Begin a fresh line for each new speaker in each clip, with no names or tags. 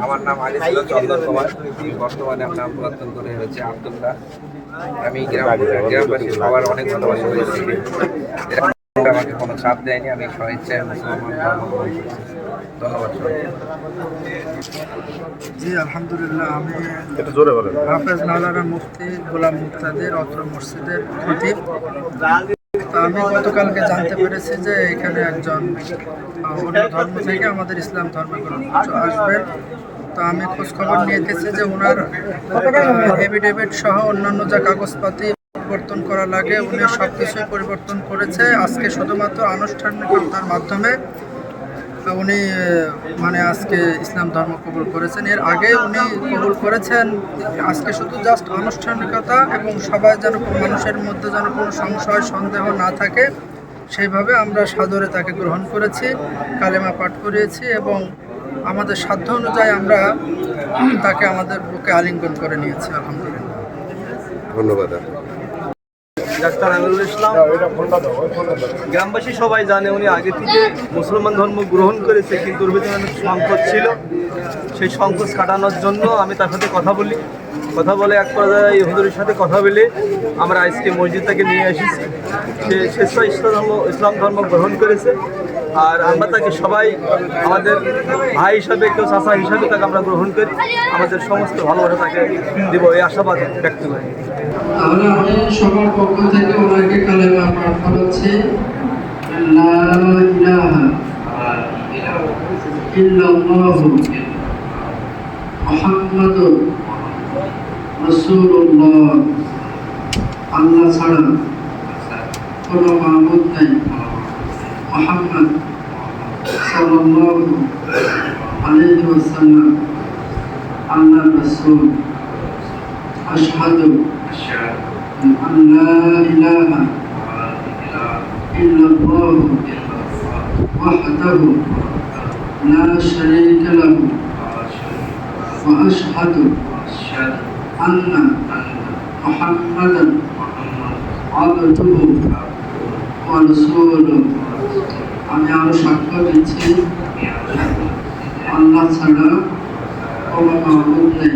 আমার নাম আগে ছিল চন্দন কুমার, বর্তমানে আমার নাম পরিবর্তন করে হয়েছে আব্দুল্লাহ। আমি গ্রামবাসী সবার অনেক ভালোবাসা পেয়েছি। এরা আমাকে কোনো চাপ দেয়নি, আমি স্বেচ্ছায় মুসলমান ধর্ম গ্রহণ করেছি। ধন্যবাদ সবাইকে।
জি আলহামদুলিল্লাহ, আমি
একটু জোরে বলেন।
হাফেজ মাওলানা মুফতি গোলাম মুক্তাদির অত্র মসজিদের খতিব। তো আমি গতকালকে জানতে পেরেছি যে এখানে একজন অন্য ধর্ম থেকে আমাদের ইসলাম ধর্মে আসবেন। তো আমি খোঁজখবর নিয়ে গেছি যে ওনার এফিডেভিট সহ অন্যান্য যা কাগজপাতি পরিবর্তন করা লাগে উনি সব কিছুই পরিবর্তন করেছে। আজকে শুধুমাত্র আনুষ্ঠানিকতার মাধ্যমে উনি মানে আজকে ইসলাম ধর্ম কবুল করেছেন। এর আগে উনি কবুল করেছেন, আজকে শুধু জাস্ট আনুষ্ঠানিকতা এবং সবাই যেন মানুষের মধ্যে যেন কোনো সংশয় সন্দেহ না থাকে সেইভাবে আমরা সাদরে তাকে গ্রহণ করেছি, কালেমা পাঠ করিয়েছি এবং আমাদের সাধ্য অনুযায়ী আমরা তাকে আমাদের বুকে আলিঙ্গন করে নিয়েছি। আলহামদুলিল্লাহ,
ধন্যবাদ।
ডাক্তার আমিরুল ইসলাম। গ্রামবাসী সবাই জানে উনি আগে থেকে মুসলমান ধর্ম গ্রহণ করেছে, কিন্তু ওর ভিতরে অনেক সংকোচ ছিল। সেই সংকোচ কাটানোর জন্য আমি তার সাথে কথা বলে এক পর্যায়ে ইহুদুরের সাথে কথা বলে আমরা আজকে মসজিদটাকে নিয়ে এসেছি। সে স্বেচ্ছায় ইসলাম ধর্ম গ্রহণ করেছে, আর আমরা তাকে সবাই আমাদের ভাই হিসাবে, কেউ চাচা হিসাবে তাকে আমরা গ্রহণ করি। আমাদের সমস্ত ভালোবাসা তাকে দিব এই আশাবাদ ব্যক্ত করি।
তাহলে আমি সবার পক্ষ থেকে ওনাকে কালেমা পাঠ করাচ্ছি। লা ইলাহা ইল্লাল্লাহু মুহাম্মাদুর রাসূলুল্লাহ। আল্লাহ ছাড়া কোনো মাবুদ নাই। মুহাম্মদ সাল্লাল্লাহু আলাইহি ওয়াসাল্লাম আল্লাহর রাসূল। আশহাদু আন লা ইলাহা ইল্লাল্লাহু ওয়াহদাহু লা শারীকা লাহু ওয়া আশহাদু আন্না মুহাম্মাদান আবদুহু ওয়া রাসূলুহু। আমি আরো সাক্ষ্য দিচ্ছি আল্লাহ ছাড়া কোনো মাবুদ নেই।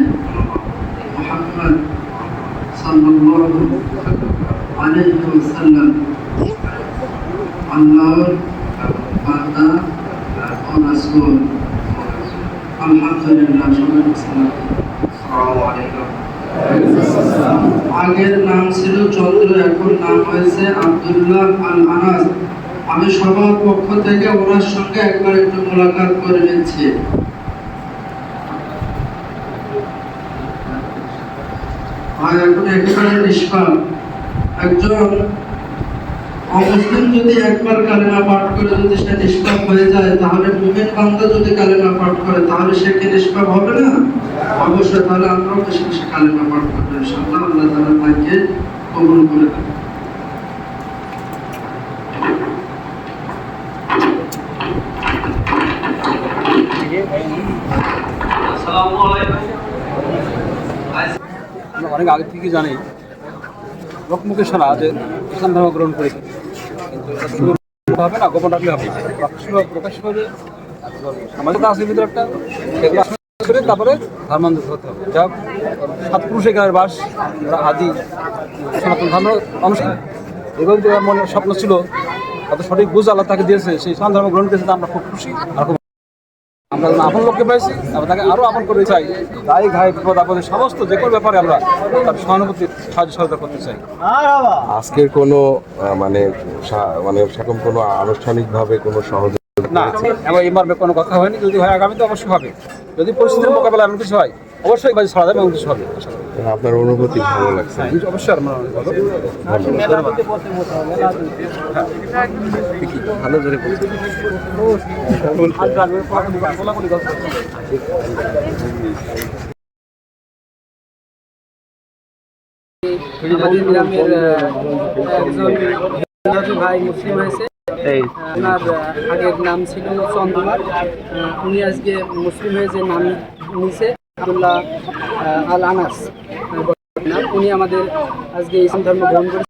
মুহাম্মদ সাল্লাল্লাহু আলাইহি ওয়াসাল্লাম আল্লাহর বান্দা ও রাসূল। আলহামদুলিল্লাহ। আসসালামু আলাইকুম। আগের নাম ছিল চন্দ্র, এখন নাম হয়েছে আব্দুল্লাহ আল আনাস। আমি সবার পক্ষ থেকে ওনার সঙ্গে একবার একটু মোলাকাত করে নিচ্ছি। আর এখন একেবারে নিষ্পাপ একজন অমুসলিম যদি একবার কালেমা পাঠ করে যদি সে নিষ্পাপ হয়ে যায়, তাহলে মুমিন বান্দা যদি কালেমা পাঠ করে তাহলে সে কি নিষ্পাপ হবে না? অবশ্যই। তাহলে আমরাও বেশি বেশি কালেমা পাঠ করবো ইনশাআল্লাহ। আল্লাহ তাআলা তাকে কবুল করে দেন।
আসসালামু আলাইকুম।
আমরা অনেক আগে থেকে জানি, লোকমুখে শোনা যে ইসলাম ধর্ম গ্রহণ করেছে, কিন্তু এটা শুরু হবে না, গোপন রাখলে হবে। প্রকাশ করে আমাদের আসলে ভিতরে একটা করে তারপরে ধর্মান্তর হতে হবে। যা সাত পুরুষের গায়ের বাস, ওরা আদি সনাতন ধর্ম অনুষ্ঠান এবং যে মনের স্বপ্ন ছিল অত সঠিক বুঝ আল্লাহ তাকে দিয়েছে, সেই ইসলাম ধর্ম গ্রহণ করেছে। আমরা খুব খুশি। আর আমরা আপন লোককে পাইছি, আমরা তাকে আরও আপন করতে চাই। তাই ঘায়ে বিপদ আপদে সমস্ত যে কোনো ব্যাপারে আমরা তার সহানুভূতি সাহায্য সহায়তা করতে চাই।
আজকের কোনো মানে সেরকম কোনো আনুষ্ঠানিকভাবে কোনো সহযোগিতা
না, এবার এই মর্মে কোনো কথা হয়নি। যদি হয় আগামীতে অবশ্যই হবে। যদি পরিস্থিতির মোকাবেলা এমন কিছু হয় অবশ্যই বাজি ছড়া যাবে, এমন কিছু হবে।
আপনার অনুভূতি ভালো লাগছে?
অবশ্যই আমার ভালো জোরে
আমাদের গ্রামের একজন ভাই মুসলিম হয়েছে। ওনার আগের নাম ছিল চন্দ্রনাথ, উনি আজকে মুসলিম হয়ে যে নাম নিছে আব্দুল্লাহ আল আনাস, উনি আমাদের আজকে ইসলাম ধর্ম গ্রহণ করেছে।